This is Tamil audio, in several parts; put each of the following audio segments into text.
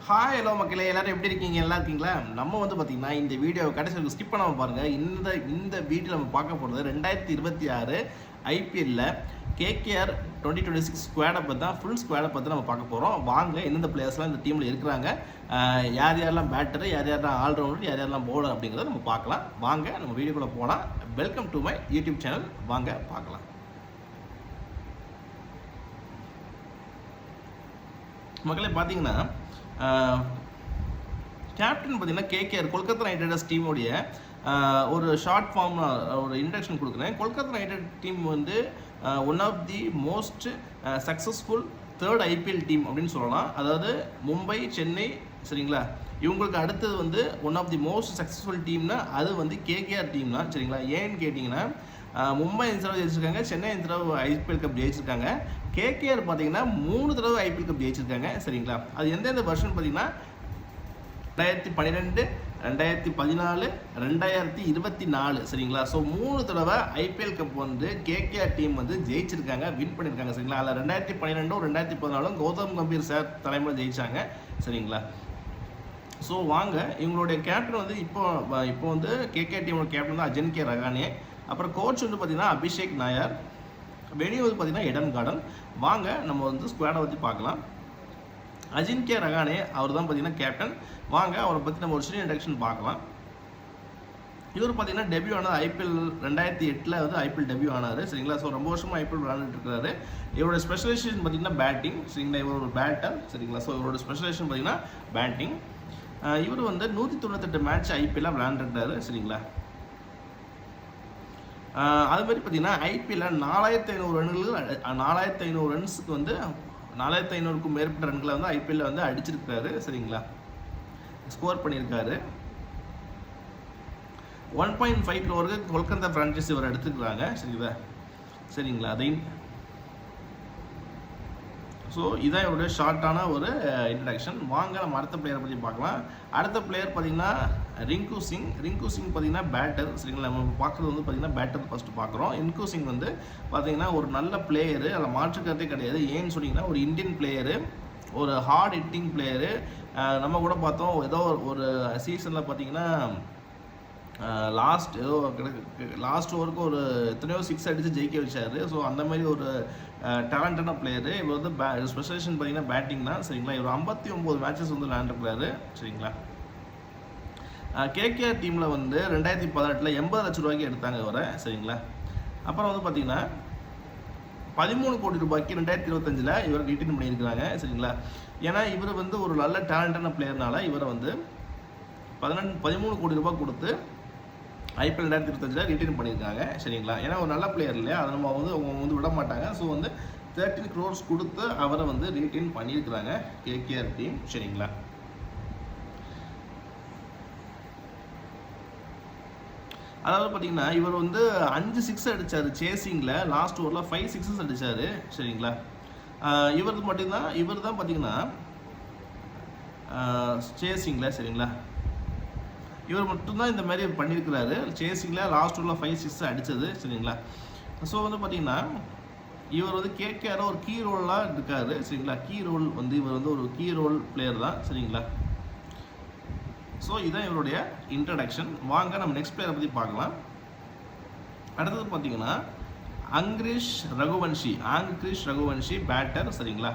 ஹாய் ஹலோ மக்களே, எல்லாரும் எப்படி இருக்கீங்க? நல்லா இருக்கீங்களா? நம்ம வந்து பார்த்தீங்கன்னா இந்த வீடியோ கடைசி ஸ்கிப் பண்ணாமல் பாருங்கள். இந்த வீடியோ நம்ம பார்க்க போகிறது 2026 ஐபிஎல்ல கேகேஆர் 2026 ஸ்குவாடை பற்றி தான், ஃபுல் ஸ்குவாடை பற்றி நம்ம பார்க்க போகிறோம். வாங்க, எந்தெந்த பிளேயர்ஸ்லாம் இந்த டீமில் இருக்கிறாங்க, யார் யாரெல்லாம் பேட்டரு, யார் யாரெல்லாம் ஆல்ரவுண்டர், யார் யாரெல்லாம் பவுலர் அப்படிங்கிறத நம்ம பார்க்கலாம். வாங்க நம்ம வீடியோக்குள்ளே போகலாம். Welcome to my YouTube channel. வாங்க பார்க்கலாம். மக்களே பார்த்தீங்கன்னா கேப்டன் பார்த்தீங்கன்னா கேகேஆர் கொல்கத்தா நைட் ரைடர்ஸ் டீமுடைய ஒரு ஷார்ட் ஃபார்ம் ஒரு இன்ட்ரடக்ஷன் கொடுக்குறேன். கொல்கத்தா நைட் ரைடர் டீம் வந்து one of the most successful third IPL team அப்படின்னு சொல்லலாம். அதாவது மும்பை, சென்னை, சரிங்களா, இவங்களுக்கு அடுத்தது வந்து one of the most successful டீம்னா அது வந்து கேகேஆர் டீம் தான். சரிங்களா, ஏன்னு கேட்டிங்கன்னா மும்பை இந்த தடவை ஜெயிச்சிருக்காங்க, சென்னை இந்த தடவை ஐபிஎல் கப் ஜெயிச்சிருக்காங்க. கேகேஆர் பார்த்தீங்கன்னா 3 தடவை ஐபிஎல் கப் ஜெயிச்சிருக்காங்க. சரிங்களா, அது எந்தெந்த வருஷன் பார்த்தீங்கன்னா 2012, 2014, 2024. சரிங்களா, ஸோ 3 தடவை ஐபிஎல் கப் வந்து கேகேஆர் டீம் வந்து ஜெயிச்சிருக்காங்க, வின் பண்ணியிருக்காங்க. சரிங்களா, அதில் 2012, 2014 கௌதம் கம்பீர் சார் தலைமையில் ஜெயிச்சாங்க. சரிங்களா, ஸோ வாங்க, இவங்களுடைய கேப்டன் வந்து இப்போ வந்து கேகேஆர் டீமோட கேப்டன் வந்து அஜின்கே ரஹானே. அப்புறம் கோச் வந்து பார்த்தீங்கன்னா அபிஷேக் நாயர். வெளியே வந்து பார்த்தீங்கன்னா எடன் கார்டன். வாங்க நம்ம வந்து ஸ்குவாடை பற்றி பார்க்கலாம். அஜின்கே ரஹானே அவர் தான் பார்த்தீங்கன்னா கேப்டன். வாங்க அவரை பற்றி நம்ம ஒரு சின்ன இன்ட்ரடக்ஷன் பார்க்கலாம். இவர் பார்த்தீங்கன்னா டெபியூ ஆனது ஐபிஎல் 2008 வந்து ஐபிஎல் டெபியூ ஆனார். சரிங்களா, ஸோ ரொம்ப வருஷமாக ஐபிஎல் விளையாண்டுட்டு இருக்காரு. இவரோட ஸ்பெஷலைசேஷன் பார்த்தீங்கன்னா பேட்டிங். சரிங்களா, இவர் ஒரு பேட்டர். சரிங்களா, ஸோ இவரோட ஸ்பெஷலைசேஷன் பார்த்தீங்கன்னா பேட்டிங். இவர் வந்து 198 மேட்ச் ஐபிஎல்ல விளையாண்டுருக்காரு. சரிங்களா, அது மாதிரி பார்த்தீங்கன்னா ஐபிஎல்ல 4500 ரன்ஸுக்கு வந்து 4500க்கும் மேற்பட்ட ரன்களை வந்து ஐபிஎல்ல வந்து அடிச்சிருக்காரு. சரிங்களா, ஸ்கோர் பண்ணியிருக்காரு. 1.5 crore கொல்கத்தா ஃப்ரான்ச்சைஸ் இவர் எடுத்துக்கிறாங்க. சரிங்களா, அதையும் ஸோ இதான் இவருடைய ஷார்ட்டான ஒரு இன்ட்ரடக்ஷன். வாங்க நம்ம அடுத்த பிளேயரை பற்றி பார்க்கலாம். அடுத்த பிளேயர் பார்த்தீங்கன்னா ரிங்கு சிங். பார்த்தீங்கன்னா பேட்டர். சரிங்களா, நம்ம பார்க்குறது வந்து பார்த்தீங்கன்னா பேட்டர் ஃபஸ்ட்டு பார்க்குறோம். ரிங்கு சிங் வந்து பார்த்தீங்கன்னா ஒரு நல்ல பிளேயரு, அதில் மாற்றுக்கிறதே கிடையாது. ஏன்னு சொன்னீங்கன்னா ஒரு இந்தியன் பிளேயரு, ஒரு ஹார்ட் ஹிட்டிங் பிளேயரு. நம்ம கூட பார்த்தோம் ஏதோ ஒரு சீசனில் பார்த்தீங்கன்னா லாஸ்ட் ஓவருக்கு ஒரு எத்தனையோ 6 அடித்து ஜெயிக்க வச்சார். ஸோ அந்த மாதிரி ஒரு டேலண்டான பிளேயரு. இவர் வந்து ஸ்பெஷலைசேஷன் பார்த்தீங்கன்னா பேட்டிங் தான். சரிங்களா, இவர் 59 மேட்சஸ் வந்து விளையாண்டுருக்காரு. சரிங்களா, கேகேஆர் டீமில் வந்து 2018 80 லட்ச ரூபாய்க்கு எடுத்தாங்க இவரை. சரிங்களா, அப்புறம் வந்து பார்த்தீங்கன்னா 13 கோடி ரூபாய்க்கு 2025 இவர் ரிட்டைன் பண்ணியிருக்கிறாங்க. சரிங்களா, ஏன்னா இவர் வந்து ஒரு நல்ல டேலண்டான பிளேயர்னால இவரை வந்து 13 கோடி ரூபாய் கொடுத்து ஐபிஎல் 2025 ரிட்டைன் பண்ணியிருக்காங்க. சரிங்களா, ஏன்னா ஒரு நல்ல பிளேயர் இல்லையா, அதை நம்ம வந்து அவங்க வந்து விட மாட்டாங்க. ஸோ வந்து 13 crores கொடுத்து அவரை வந்து ரிட்டைன் பண்ணியிருக்கிறாங்க கேகேஆர் டீம். சரிங்களா, அதாவது பார்த்தீங்கன்னா இவர் வந்து 5 6 அடித்தார் சேசிங்கில். லாஸ்ட் ஓவரில் 5 6 அடித்தார். சரிங்களா, இவர் தான் பார்த்தீங்கன்னா சேசிங்கில். சரிங்களா, இவர் மட்டும்தான் இந்த மாதிரி பண்ணியிருக்கிறாரு சேசிங்கில். லாஸ்ட் ஓவரில் 5 6 அடித்தது. சரிங்களா, ஸோ வந்து பார்த்தீங்கன்னா இவர் வந்து கேகேஆர் ஒரு கீ ரோலாக இருக்காரு. சரிங்களா, இவர் வந்து ஒரு கீ ரோல் பிளேயர் தான். சரிங்களா, ஸோ இதுதான் இவருடைய இன்ட்ரடக்ஷன். வாங்க நம்ம நெக்ஸ்ட் பிளேயரை பற்றி பார்க்கலாம். அடுத்தது பார்த்தீங்கன்னா ஆங்கிரிஷ் ரகுவன்ஷி பேட்டர். சரிங்களா,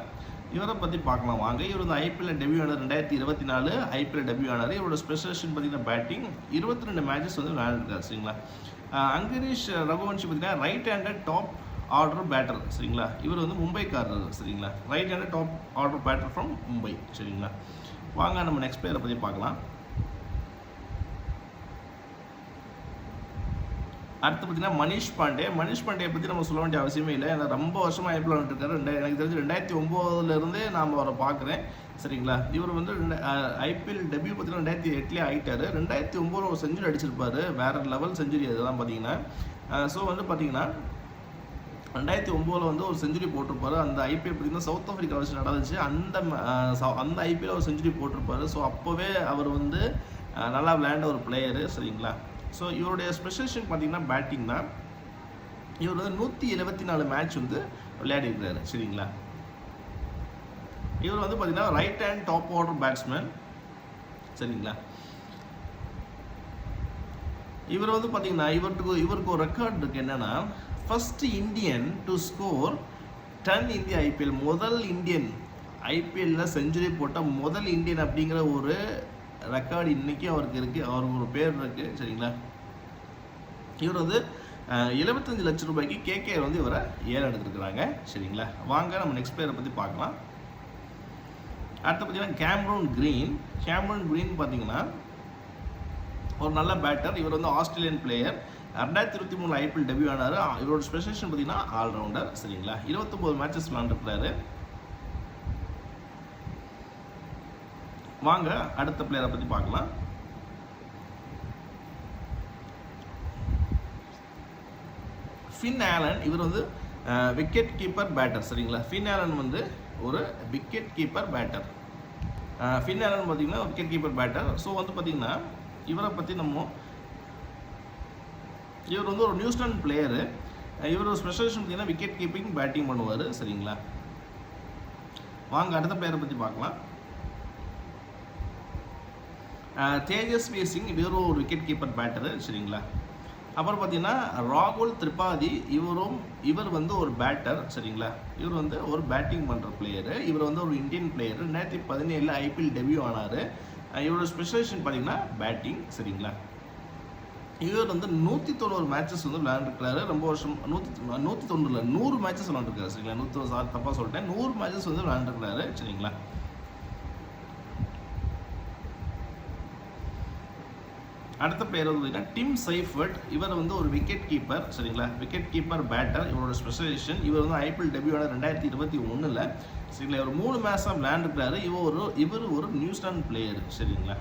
இவரை பற்றி பார்க்கலாம் வாங்க. இவர் வந்து ஐபிஎல்ல டெபியூ ஆனார் 2024 ஐபிஎல் டெபியூ ஆனார். இவரோட ஸ்பெஷலைசேஷன் பார்த்தீங்கன்னா பேட்டிங். 22 மேட்சஸ் வந்து விளையாண்டுருக்காரு. சரிங்களா, ஆங்கிரிஷ் ரகுவன்ஷி பார்த்தீங்கன்னா right handed top order batter. சரிங்களா, இவர் வந்து மும்பைக்காரர். சரிங்களா, right handed top order batter from Mumbai. சரிங்களா, வாங்க நம்ம நெக்ஸ்ட் பிளேயரை பற்றி பார்க்கலாம். அடுத்து பார்த்தீங்கன்னா மனிஷ் பாண்டே பற்றி நம்ம சொல்ல வேண்டிய அவசியமே இல்லை. ஏன்னா ரொம்ப வருஷமாக ஐபிஎல் விளையாண்டுருக்காரு. எனக்கு தெரிஞ்சு 2009 நாம் அவரை பார்க்குறேன். சரிங்களா, இவர் வந்து ஐபிஎல் டெபியூ பார்த்தீங்கன்னா 2008 ஆகிட்டார். 2009 ஒரு செஞ்சுரி அடிச்சிருப்பார், வேறு லெவல் செஞ்சுரி அதெல்லாம் பார்த்தீங்கன்னா. ஸோ வந்து பார்த்தீங்கன்னா 2009 வந்து ஒரு செஞ்சுரி போட்டிருப்பாரு. அந்த ஐபிஎல் பார்த்தீங்கன்னா சவுத் ஆஃப்ரிக்கா வச்சு நடந்துச்சு. அந்த ஐபிஎல் ஒரு செஞ்சுரி போட்டிருப்பாரு. ஸோ அப்போவே அவர் வந்து நல்லா விளையாண்ட ஒரு பிளேயரு. சரிங்களா, ஸோ இவருடைய ஸ்பெஷலைசேஷன் பார்த்தீங்கன்னா பேட்டிங் தான். இவர் வந்து 174 மேட்ச் வந்து விளையாடிருக்கிறாரு. சரிங்களா, இவர் வந்து பார்த்தீங்கன்னா right hand top order batsman சரிங்களா. இவர் வந்து பார்த்தீங்கன்னா இவருக்கு ஒரு ரெக்கார்ட் இருக்குது. என்னென்னா first Indian to score 10 India IPL, முதல் இந்தியன் ஐபிஎல்லில் செஞ்சுரி போட்ட முதல் இந்தியன் அப்படிங்கிற ஒரு ரெக்கார்டு இன்றைக்கி அவருக்கு இருக்குது. அவருக்கு ஒரு பேர் இருக்குது சரிங்களா. இவர் வந்து 75 லட்சம் ரூபாய்க்கு கேகேஆர் வந்து இவரை ஏலம் எடுத்துருக்குறாங்க சரிங்களா. வாங்க நம்ம நெக்ஸ்ட் பிளேயரை பற்றி பார்க்கலாம். அடுத்து பார்த்தீங்கன்னா கேமரூன் கிரீன் பார்த்தீங்கன்னா ஒரு நல்ல பேட்டர். இவர் வந்து ஆஸ்திரேலியன் பிளேயர். 2023 ஐபிஎல் டெபியூ ஆனார். இவரோட ஸ்பெஷலைசேஷன் பார்த்தீங்கன்னா ஆல்ரவுண்டர் சரிங்களா. 29 மேட்சஸ் விளாண்டுருக்கிறாரு. வாங்க அடுத்த பிளேயரை பற்றி பார்க்கலாம். ஃபின் ஆலன், இவர் வந்து விக்கெட் கீப்பர் பேட்டர் சரிங்களா. ஃபின் ஆலன் வந்து ஒரு wicket keeper batter. Finn Allen பார்த்தீங்கன்னா விக்கெட் கீப்பர் பேட்டர். ஸோ வந்து பார்த்தீங்கன்னா இவரை பற்றி இவர் வந்து ஒரு நியூசிலாந்து பிளேயரு. இவர் ஒரு ஸ்பெஷலைசேஷன் பார்த்தீங்கன்னா விக்கெட் கீப்பிங் பேட்டிங் பண்ணுவார் சரிங்களா. வாங்க அடுத்த பிளேயரை பற்றி பார்க்கலாம். தேஜஸ்வி சிங், இவரும் ஒரு விக்கெட் கீப்பர் பேட்டரு சரிங்களா. அப்புறம் பார்த்தீங்கன்னா ராகுல் திரிபாதி, இவர் வந்து ஒரு பேட்டர் சரிங்களா. இவர் வந்து ஒரு பேட்டிங் பண்ணுற பிளேயரு. இவர் வந்து ஒரு இந்தியன் பிளேயர். 2017 ஐபிஎல் டெபியூ ஆனார். இவரோட ஸ்பெஷலைசேஷன் பார்த்தீங்கன்னா பேட்டிங் சரிங்களா. இவர் வந்து 190 மேட்சஸ் வந்து விளையாண்டுருக்காரு. ரொம்ப வருஷம் 190 100 மேட்சஸ் விளையாண்டுருக்காரு சரிங்களா. 100 தப்பாக சொல்லிட்டேன். 100 மேட்சஸ் வந்து விளையாண்டுருக்காரு சரிங்களா. அடுத்த பிளேயர் வந்து பார்த்தீங்கன்னா டிம் சைஃபர்ட். இவர் வந்து ஒரு விக்கெட் கீப்பர் சரிங்களா. Wicket keeper batter. இவரோட ஸ்பெஷலைசேஷன், இவர் வந்து ஐபிஎல் டெபியூ ஆன 2021 சரிங்களா. இவர் 3 மேட்ச் தான் விளையாண்டுருக்காரு. இவர் ஒரு நியூசிலாந்து பிளேயர் சரிங்களா.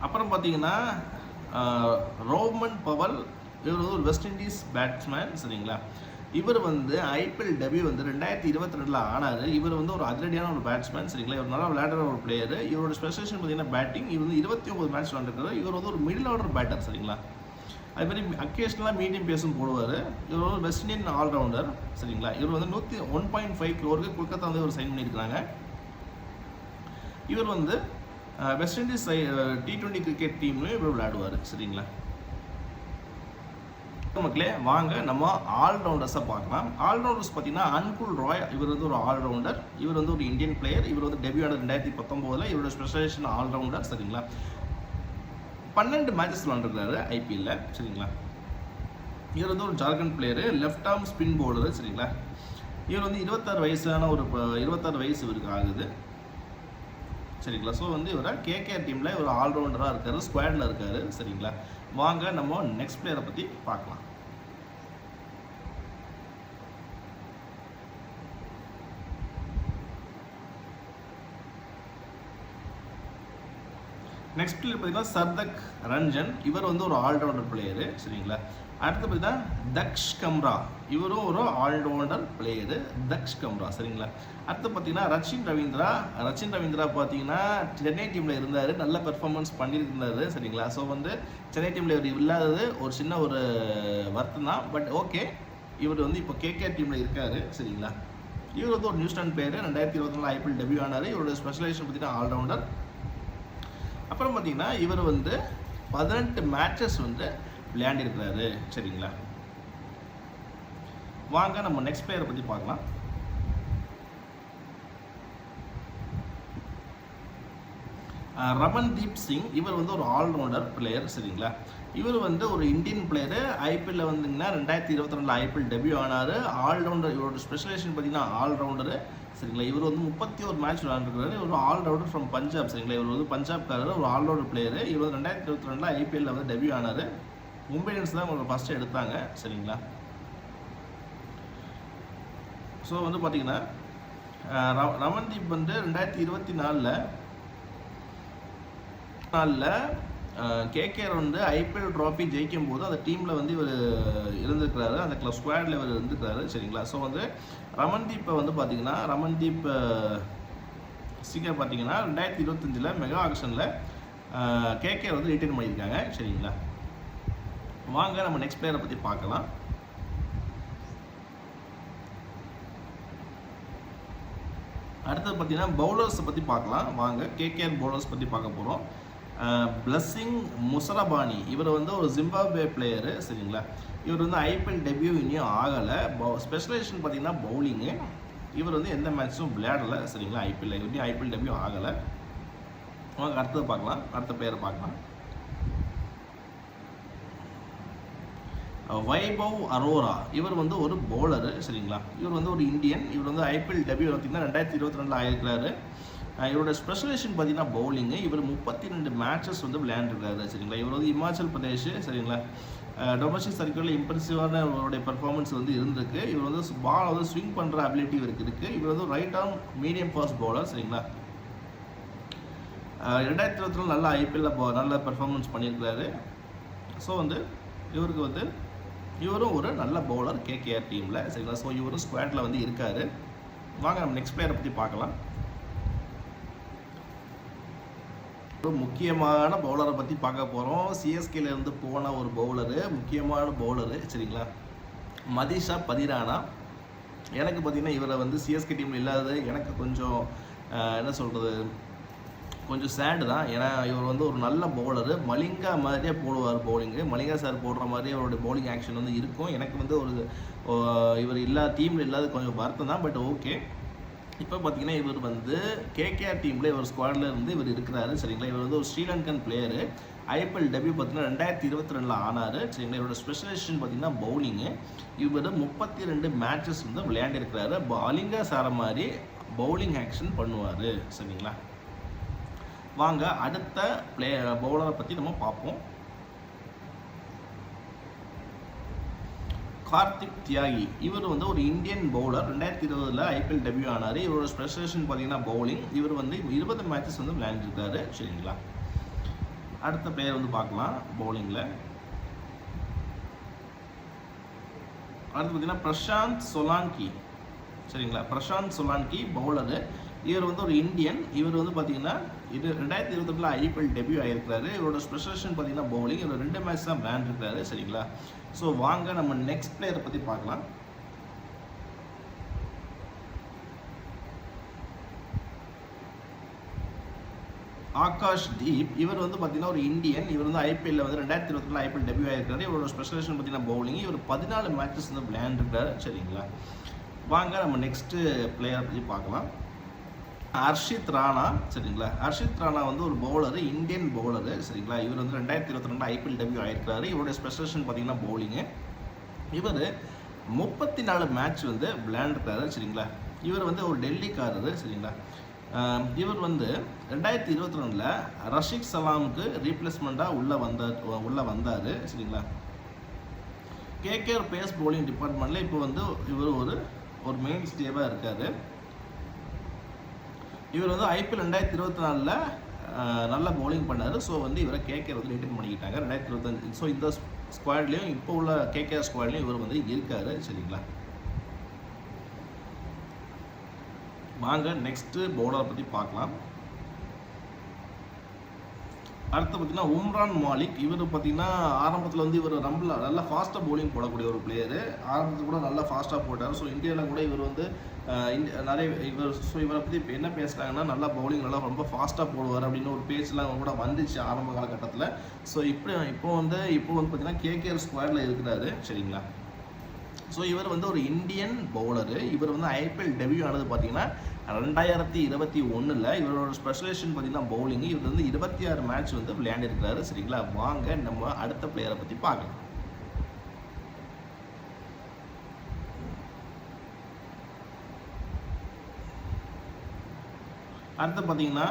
அப்புறம் பார்த்தீங்கன்னா ரோமன் பவல், இவர் வந்து ஒரு வெஸ்ட் இண்டீஸ் பேட்ஸ்மேன் சரிங்களா. இவர் வந்து ஐபிஎல் டெபியூ வந்து 2022 ஆனார். இவர் வந்து ஒரு அதிரடியான ஒரு பேட்ஸ்மேன் சரிங்களா. இவர் நல்லா விளையாடுற ஒரு பிளேயர். இவரோட ஸ்பெஷலைசேஷன் பார்த்தீங்கன்னா பேட்டிங். இவர் வந்து 29 மேட்ச் விளையாண்டுருக்காரு. இவர் வந்து ஒரு மிடில் ஆர்டர் பேட்டர் சரிங்களா. அதுமாதிரி அக்கேஷனலாக மீடியம் பேஸும் போடுவார். இவர் வந்து வெஸ்ட் இண்டியன் ஆல்ரவுண்டர் சரிங்களா. இவர் வந்து 101.5 crore கொல்கத்தா வந்து இவர் சைன் பண்ணியிருக்கிறாங்க. இவர் வந்து வெஸ்ட் இண்டீஸ் T20 கிரிக்கெட் டீம்லேயும் இவர் விளையாடுவார் சரிங்களா. மக்களே வாங்க நம்ம ஆல்ரவுண்டர்ஸை பார்க்கலாம். ஆல்ரவுண்டர்ஸ் பார்த்தீங்கன்னா அன்குல் ராய், இவர் வந்து ஒரு ஆல்ரவுண்டர். இவர் வந்து ஒரு இந்தியன் பிளேயர். இவர் வந்து டெபியூ ஆனது 2019. இவரோட ஸ்பெஷலைசேஷன் ஆல்ரவுண்டர் சரிங்களா. 12 மேட்சஸ் விளையாண்டுருக்காரு ஐபிஎல்ல சரிங்களா. இவர் வந்து ஒரு Jharkhand player, left arm spin bowler சரிங்களா. இவர் வந்து 26 வயசு இவருக்கு ஆகுது சரிங்களா. ஸோ வந்து இவரை கேகேஆர் டீமில் ஒரு ஆல்ரவுண்டராக இருக்கார், ஸ்குவாடில் இருக்கார் சரிங்களா. வாங்க நம்ம நெக்ஸ்ட் பிளேயரை பற்றி பார்க்கலாம். நெக்ஸ்ட் பிளேயர் பார்த்தீங்கன்னா சர்தக் ரஞ்சன். இவர் வந்து ஒரு ஆல்ரவுண்டர் பிளேயரு சரிங்களா. அடுத்து பார்த்தீங்கன்னா தக்ஷ் கம்ரா, இவரும் ஒரு ஆல்ரவுண்டர் பிளேயரு தக்ஷ் கம்ரா சரிங்களா. அடுத்து பார்த்தீங்கன்னா ரச்சின் ரவீந்திரா பார்த்தீங்கன்னா சென்னை டீமில் இருந்தார், நல்ல பெர்ஃபார்மன்ஸ் பண்ணியிருந்தார் சரிங்களா. ஸோ வந்து சென்னை டீமில் இவர் இல்லாதது ஒரு சின்ன ஒரு வருத்தம் தான். பட் ஓகே, இவர் வந்து இப்போ கேகேஆர் டீமில் இருக்கார் சரிங்களா. இவர் வந்து ஒரு நியூசிலாந்து பிளேயர். 2024 ஐபிஎல் டெபியூ ஆனார். இவரோட ஸ்பெஷலைசேஷன் பார்த்தீங்கன்னா ஆல்ரவுண்டர். அப்புறம் பார்த்தீங்கன்னா இவர் வந்து 18 மேட்சஸ் வந்து விளையாண்டிருக்கிறாரு சரிங்களா. வாங்க நம்ம நெக்ஸ்ட் பிளேயரை பற்றி பார்க்கலாம். ரமன்தீப் சிங், இவர் வந்து ஒரு ஆல்ரவுண்டர் பிளேயர் சரிங்களா. இவர் வந்து ஒரு இந்தியன் பிளேயரு. ஐபிஎல்ல வந்துங்கன்னா 2022 ஐபிஎல் டெபியூ ஆனார். ஆல்ரவுண்டர். இவரோட ஸ்பெஷலைசேஷன் பார்த்தீங்கன்னா ஆல்ரவுண்டரு சரிங்களா. இவர் வந்து 31 மேட்ச் விளையாண்டுருக்காரு. இவர் ஆல்ரவுண்டர் ஃப்ரம் பஞ்சாப் சரிங்களா. இவர் வந்து பஞ்சாப்காரர், ஒரு ஆல்ரவுண்டர் பிளேயரு. இவர் வந்து 2022 ஐபிஎல்ல வந்து டெபியூ ஆனார். மும்பை இந்தியன்ஸ் தான் உங்களுக்கு ஃபஸ்ட்டு எடுத்தாங்க சரிங்களா. ஸோ வந்து பார்த்தீங்கன்னா ரமன்தீப் வந்து 2024 கேகேஆர் வந்து ஐபிஎல் ட்ராஃபி ஜெயிக்கும் போது அந்த டீமில் வந்து இவர் இருந்திருக்கிறாரு, அந்த கிளப் ஸ்குவாடில் இவர் இருந்திருக்கிறாரு சரிங்களா. ஸோ வந்து ரமன்தீப்பை வந்து பார்த்தீங்கன்னா ரமன்தீப் சிங்கை பார்த்தீங்கன்னா 2025 மெகா ஆக்ஷனில் கேகேஆர் வந்து ரிட்டைன் பண்ணியிருக்காங்க சரிங்களா. வாங்க நம்ம நெக்ஸ்ட் பிளேயரை பற்றி பார்க்கலாம். அடுத்தது பார்த்தீங்கன்னா பவுலர்ஸை பற்றி பார்க்கலாம் வாங்க. கேகேஆர் பவுலர்ஸ் பற்றி பார்க்க போகிறோம். பிளஸிங் முசரபானி இவர் வந்து ஒரு ஜிம்பாப்வே பிளேயரு சரிங்களா. இவர் வந்து ஐபிஎல் டெபியூ இன்னும் ஆகலை. ஸ்பெஷலைசேஷன் பார்த்தீங்கன்னா பவுலிங்கு. இவர் வந்து எந்த மேட்ச்சும் விளையாடலை சரிங்களா. இன்னும் ஐபிஎல் டெபியூ ஆகலை. வாங்க அடுத்தது பார்க்கலாம். அடுத்த பிளேயரை பார்க்கலாம். வைபவ் அரோரா இவர் வந்து ஒரு பவுலரு சரிங்களா. இவர் வந்து ஒரு இந்தியன். இவர் வந்து ஐபிஎல் டெபியூ பார்த்தீங்கன்னா 2022 ஆயிருக்கிறாரு. இவரோட ஸ்பெஷலைசேஷன் பார்த்தீங்கன்னா பவுலிங்கு. இவர் 32 மேட்சஸ் வந்து விளையாண்டுருக்காரு சரிங்களா. இவர் வந்து இமாச்சல் பிரதேஷ் சரிங்களா. டொமஸ்டிக் சர்க்கிளில் இம்ப்ரெசிவான அவருடைய பெர்ஃபார்மன்ஸ் வந்து இருந்திருக்கு. இவர் வந்து பால் வந்து ஸ்விங் பண்ணுற அபிலிட்டி இவருக்கு இருக்குது. இவர் வந்து right arm medium fast bowler சரிங்களா. 2024 நல்ல ஐபிஎல்ல நல்ல பெர்ஃபார்மன்ஸ் பண்ணியிருக்கிறாரு. ஸோ வந்து இவருக்கு வந்து இவரும் ஒரு நல்ல பவுலர் கேகேஆர் டீமில் சரிங்களா. ஸோ இவரும் ஸ்குவாடில் வந்து இருக்கார். வாங்க நம்ம நெக்ஸ்ட் பிளேயரை பற்றி பார்க்கலாம். ஒரு முக்கியமான பவுலரை பற்றி பார்க்க போகிறோம். சிஎஸ்கேலேருந்து போன ஒரு பவுலரு, முக்கியமான பவுலரு சரிங்களா. மதிஷா பதிரானா. எனக்கு பார்த்தீங்கன்னா இவரை வந்து சிஎஸ்கே டீமில் இல்லாதது எனக்கு கொஞ்சம் என்ன சொல்கிறது, கொஞ்சம் சேடு தான். ஏன்னா இவர் வந்து ஒரு நல்ல பவுலரு. மலிங்கா மாதிரியே போடுவார் பவுலிங்கு. மலிங்கா சார் போடுற மாதிரி அவருடைய பவுலிங் ஆக்ஷன் வந்து இருக்கும். எனக்கு வந்து ஒரு இவர் டீமில் இல்லாத கொஞ்சம் வருத்தம் தான். But okay. இப்போ பார்த்தீங்கன்னா இவர் வந்து கேகேஆர் டீமில் இவர் ஸ்குவாடில் இருந்து இவர் இருக்கிறாரு சரிங்களா. இவர் வந்து ஒரு ஸ்ரீலங்கன் பிளேயரு. ஐபிஎல் டெபியூ பார்த்தீங்கன்னா 2022 ஆனார் சரிங்களா. இவரோட ஸ்பெஷலைசேஷன் பார்த்தீங்கன்னா பவுலிங்கு. இவர் 32 மேட்சஸ் வந்து விளையாண்டிருக்கிறாரு. மலிங்கா சார மாதிரி பவுலிங் ஆக்ஷன் பண்ணுவார் சரிங்களா. வாங்க அடுத்த பவுலரை பற்றி நம்ம பார்ப்போம். கார்த்திக் தியாகி இவர் வந்து ஒரு இந்தியன் பவுலர். 2020 ஐபிஎல் டெபியூ ஆனார். இவரோட ஸ்பெஷலைசேஷன் பார்த்தீங்கன்னா பவுலிங். இவர் வந்து 20 மேட்சஸ் வந்து விளையாண்டுருக்காரு சரிங்களா. அடுத்த பிளேயர் வந்து பார்க்கலாம் பவுலிங்கில். அடுத்து பார்த்தீங்கன்னா பிரசாந்த் சொலான்கி சரிங்களா. பிரசாந்த் சொலான்கி பவுலரு. இவர் வந்து ஒரு இந்தியன். இவர் வந்து பார்த்தீங்கன்னா இது 2022 ஐபிஎல் டெபியூ ஆகிருக்கிறாரு. இவரோட ஸ்பெஷலைசேஷன் பார்த்தீங்கன்னா பவுலிங். இவர் 2 மேட்ச் தான் விளையாண்டுருக்காரு சரிங்களா. ஸோ வாங்க நம்ம நெக்ஸ்ட் பிளேயரை பற்றி பார்க்கலாம். ஆகாஷ் தீப் இவர் வந்து பார்த்தீங்கன்னா ஒரு இந்தியன். இவர் வந்து ஐபிஎல்ல வந்து 2022 ஐபிஎல் டெபியூ ஆகிருக்காரு. இவரோட ஸ்பெஷலைசேஷன் பார்த்தீங்கன்னா பவுலிங். இவர் 14 மேட்சஸ் வந்து விளையாண்டுருக்காரு சரிங்களா. வாங்க நம்ம நெக்ஸ்ட்டு பிளேயரை பற்றி பார்க்கலாம். ஹர்ஷித் ராணா சரிங்களா. ஹர்ஷித் ராணா வந்து ஒரு பவுலரு, இந்தியன் பவுலரு சரிங்களா. இவர் வந்து 2022 ஐபிஎல் டெபியூ ஆகிருக்கிறாரு. இவருடைய ஸ்பெஷலைசேஷன் பார்த்தீங்கன்னா பவுலிங்கு. இவர் 34 மேட்ச் வந்து விளையாண்டுருக்காரு சரிங்களா. இவர் வந்து ஒரு டெல்லிக்காரரு சரிங்களா. இவர் வந்து 2022 ரஷிக் சலாமுக்கு ரீப்ளேஸ்மெண்ட்டாக உள்ளே வந்தார் சரிங்களா. கேகேஆர் பேஸ் பவுலிங் டிபார்ட்மெண்ட்டில் இப்போ வந்து இவர் ஒரு மெயின் ஸ்டேவாக இருக்கார். இவர் வந்து ஐபிஎல் 2024 நல்ல பவுலிங் பண்ணார். ஸோ வந்து இவரை கேகேஆர் வந்து ரிட்டைன் பண்ணிக்கிட்டாங்க 2025. ஸோ இந்த ஸ்குவாட்லேயும் இப்போ உள்ள கேகேஆர் ஸ்குவாட்லேயும் இவர் வந்து இருக்கார் சரிங்களா. வாங்க நெக்ஸ்ட்டு பவுலரை பற்றி பார்க்கலாம். அடுத்து பார்த்தீங்கன்னா உம்ரான் மாலிக். இவர் பார்த்தீங்கன்னா ஆரம்பத்தில் வந்து இவர் நல்லா ஃபாஸ்ட்டாக பவுலிங் போடக்கூடிய ஒரு பிளேயரு. ஆரம்பத்தில் கூட நல்லா ஃபாஸ்ட்டாக போட்டார். ஸோ இந்தியாவில் கூட இவர் வந்து இவரை பற்றி என்ன பேசுகிறாங்கன்னா நல்லா பவுலிங் நல்லா ரொம்ப ஃபாஸ்ட்டாக போடுவார் அப்படின்னு ஒரு பேஜ்லாம் கூட வந்துச்சு ஆரம்ப காலகட்டத்தில். ஸோ இப்போ வந்து பார்த்தீங்கன்னா கேகேஆர் ஸ்குவாடில் இருக்கிறாரு சரிங்களா. ஸோ இவர் வந்து ஒரு இந்தியன் பவுலரு. இவர் வந்து ஐபிஎல் டெபியூ ஆனது பார்த்தீங்கன்னா 2021. இவரோட ஸ்பெஷலைசேஷன் பார்த்தீங்கன்னா பவுலிங். இவர் வந்து 26 மேட்ச் வந்து விளையாண்டிருக்கிறாரு சரிங்களா. வாங்க நம்ம அடுத்த பிளேயரை பற்றி பார்க்கலாம். அடுத்து பார்த்தீங்கன்னா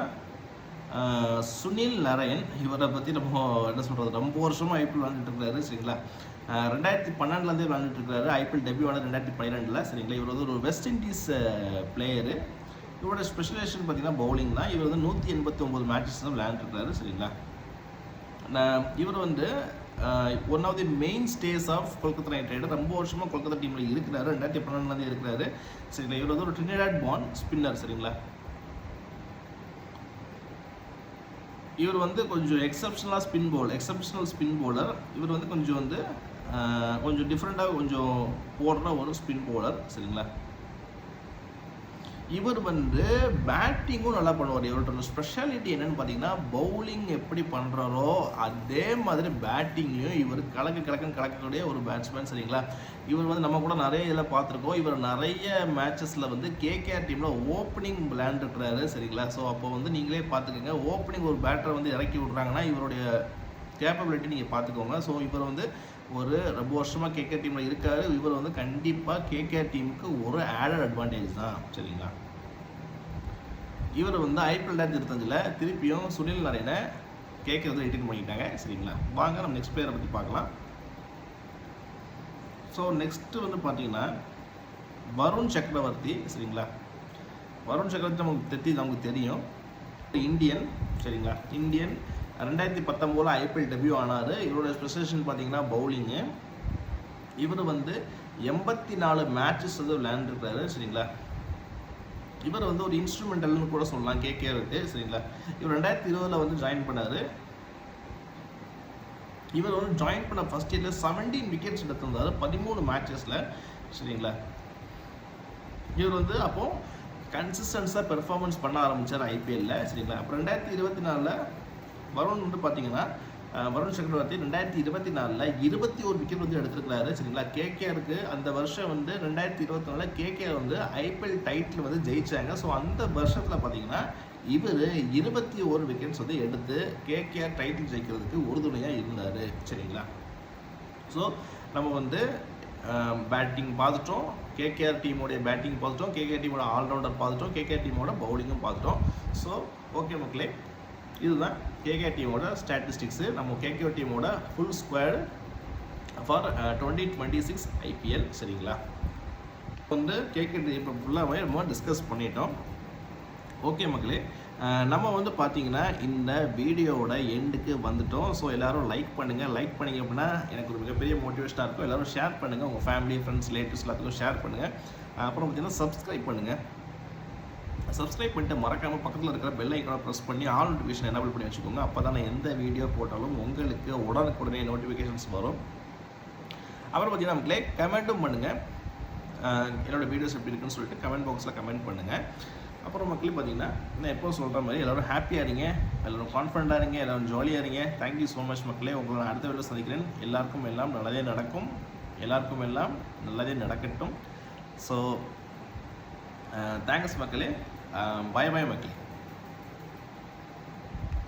சுனில் நரேன். இவரை பற்றி நம்ம என்ன சொல்கிறது, ரொம்ப வருஷமாக ஐபிஎல் விளையாண்டுட்டு இருக்காரு சரிங்களா. 2012 விளையாண்டுட்டு இருக்காரு. ஐபிஎல் டெபியூ ஆனது 2012 சரிங்களா. இவர் வந்து ஒரு வெஸ்ட் இண்டீஸ் பிளேயரு. இவரோட ஸ்பெஷலைசேஷன் பார்த்தீங்கன்னா பவுலிங் தான். இவர் வந்து 189 மேட்சஸ் தான் விளையாண்டுருக்காரு சரிங்களா. இவர் வந்து one of the mainstays of Kolkata Knight Rider. ரொம்ப வருஷமாக கொல்கத்தா டீமில் இருக்கிறாரு. 2012 இருக்கிறாரு சரிங்களா. இவர் வந்து ஒரு ட்ரினிடாட் பார்ன் ஸ்பின்னர் சரிங்களா. இவர் வந்து கொஞ்சம் எக்ஸப்ஷனல் ஸ்பின் பவுலர். இவர் வந்து கொஞ்சம் டிஃப்ரெண்ட்டாக கொஞ்சம் போடுற ஒரு ஸ்பின் பவுலர் சரிங்களா. இவர் வந்து பேட்டிங்கும் நல்லா பண்ணுவார். இவரோட ஸ்பெஷாலிட்டி என்னன்னு பார்த்தீங்கன்னா, பவுலிங் எப்படி பண்ணுறாரோ அதே மாதிரி பேட்டிங்லையும் இவர் கலக்குன்னு கலக்கக்கூடிய ஒரு பேட்ஸ்மேன். சரிங்களா, இவர் வந்து நம்ம கூட நிறைய இதில் பார்த்துருக்கோம். இவர் நிறைய மேட்சஸில் வந்து கேகேஆர் டீமில் ஓப்பனிங் விளையாண்டுருக்கிறாரு. சரிங்களா, ஸோ அப்போ வந்து நீங்களே பார்த்துக்கோங்க, ஓப்பனிங் ஒரு பேட்டரை வந்து இறக்கி விட்றாங்கன்னா இவருடைய கேப்பபிலிட்டி நீங்கள் பார்த்துக்கோங்க. ஸோ இவர் வந்து ஒரு ரொம்ப வருஷமாக கேகேஆர் டீமில் இருக்காரு. இவர் வந்து கண்டிப்பாக கேகேஆர் டீமுக்கு ஒரு ஆடட் அட்வான்டேஜ் தான். சரிங்களா, இவர் வந்து ஐபிஎல் 2025 திருப்பியும் சுனில் நரேனை கேகேஆர் வந்து ரிட்டர்ன் பண்ணிட்டாங்க. சரிங்களா, வாங்க நம்ம நெக்ஸ்ட் பிளேயரை பற்றி பார்க்கலாம். ஸோ நெக்ஸ்ட்டு வந்து பார்த்தீங்கன்னா வருண் சக்கரவர்த்தி. சரிங்களா, வருண் சக்கரவர்த்தி நமக்கு தெரியும், இந்தியன். சரிங்களா, இந்தியன் 2019 ஐபிஎல் டெபியூ ஆனார். இவரோட ஸ்பெஷலேஷன் பார்த்தீங்கன்னா பவுலிங்கு. இவர் வந்து 84 மேட்சஸ் வந்து விளையாண்டுருக்காரு. சரிங்களா, இவர் வந்து ஒரு இன்ஸ்ட்ருமெண்டல்னு கூட சொல்லலாம் கேகேஆருக்கு. சரிங்களா, இவர் 2020 வந்து ஜாயின் பண்ணார். இவர் வந்து ஜாயின் பண்ண ஃபர்ஸ்ட் இயரில் 17 விக்கெட்ஸ் எடுத்திருந்தார் 13 மேட்சஸில். சரிங்களா, இவர் வந்து அப்போது கன்சிஸ்டன்ஸாக பெர்ஃபார்மன்ஸ் பண்ண ஆரம்பித்தார் ஐபிஎல்லில். சரிங்களா, அப்புறம் 2024 வருண் வந்து பார்த்தீங்கன்னா வருண் சக்கரவர்த்தி 2024 21 விக்கெட் வந்து எடுத்திருக்கிறாரு. சரிங்களா, கேகேஆருக்கு அந்த வருஷம் வந்து 2024 கேகேஆர் வந்து ஐபிஎல் டைட்டில் வந்து ஜெயிச்சாங்க. ஸோ அந்த வருஷத்தில் பார்த்தீங்கன்னா இவர் 21 விக்கெட்ஸ் வந்து எடுத்து கேகேஆர் டைட்டில் ஜெயிக்கிறதுக்கு உறுதுணையாக இருந்தார். சரிங்களா, ஸோ நம்ம வந்து பேட்டிங் பார்த்துட்டோம், கேகேஆர் டீமோடைய பேட்டிங் பார்த்துட்டோம், கேகேஆர் டீமோட ஆல்ரவுண்டர் பார்த்துட்டோம், கேகேஆர் டீமோட பவுலிங்கும் பார்த்துட்டோம். ஸோ ஓகே மக்களே, இதுதான் கேகேஆர் டீமோட ஸ்டாட்டிஸ்டிக்ஸு. நம்ம கேகேஆர் டீமோட ஃபுல் ஸ்குவாட் ஃபார் 2026 ஐபிஎல். சரிங்களா, வந்து கேகேஆர் டீம் இப்போ ஃபுல்லாகவே நம்ம டிஸ்கஸ் பண்ணிட்டோம். ஓகே மக்களே, நம்ம வந்து பார்த்தீங்கன்னா இந்த வீடியோவோட எண்டுக்கு வந்துட்டோம். ஸோ எல்லோரும் லைக் பண்ணுங்கள். லைக் பண்ணிங்க அப்படின்னா எனக்கு ஒரு மிகப்பெரிய மோட்டிவேஷனாக இருக்கும். எல்லோரும் ஷேர் பண்ணுங்கள், உங்கள் ஃபேமிலி, ஃப்ரெண்ட்ஸ், ரிலேட்டிவ்ஸ் எல்லாத்துக்கும் ஷேர் பண்ணுங்கள். அப்புறம் பார்த்தீங்கன்னா சப்ஸ்கிரைப் பண்ணுங்கள். சப்ஸ்கிரைப் பண்ணிட்டு மறக்காமல் பக்கத்தில் இருக்கிற பெல் ஐக்கானை ப்ரெஸ் பண்ணி ஆல் நோட்டிஃபிகேஷன் எனேபிள் பண்ணி வச்சுக்கோங்க. அப்போ தான் நான் எந்த வீடியோ போட்டாலும் உங்களுக்கு உடனுக்குடனே நோட்டிஃபிகேஷன்ஸ் வரும். அப்புறம் பார்த்தீங்கன்னா நமக்கு கமெண்ட்டும் பண்ணுங்கள், என்னோடய வீடியோஸ் எப்படி இருக்குன்னு சொல்லிட்டு கமெண்ட் பாக்ஸில் கமெண்ட் பண்ணுங்கள். அப்புறம் மக்களே பார்த்தீங்கன்னா நான் எப்போ சொல்கிற மாதிரி எல்லோரும் ஹாப்பியாக இருங்க, எல்லோரும் கான்ஃபிடண்ட்டாக இருங்க, எல்லோரும் ஜாலியாக இருங்க. தேங்க்யூ ஸோ மச் மக்களே. உங்களை நான் அடுத்த வீடியோ சந்திக்கிறேன். எல்லாருக்கும் எல்லாம் நல்லதே நடக்கும், எல்லாருக்கும் எல்லாம் நல்லதே நடக்கட்டும். ஸோ தேங்க்ஸ் மக்களே. பாய் பாய் மக்களே.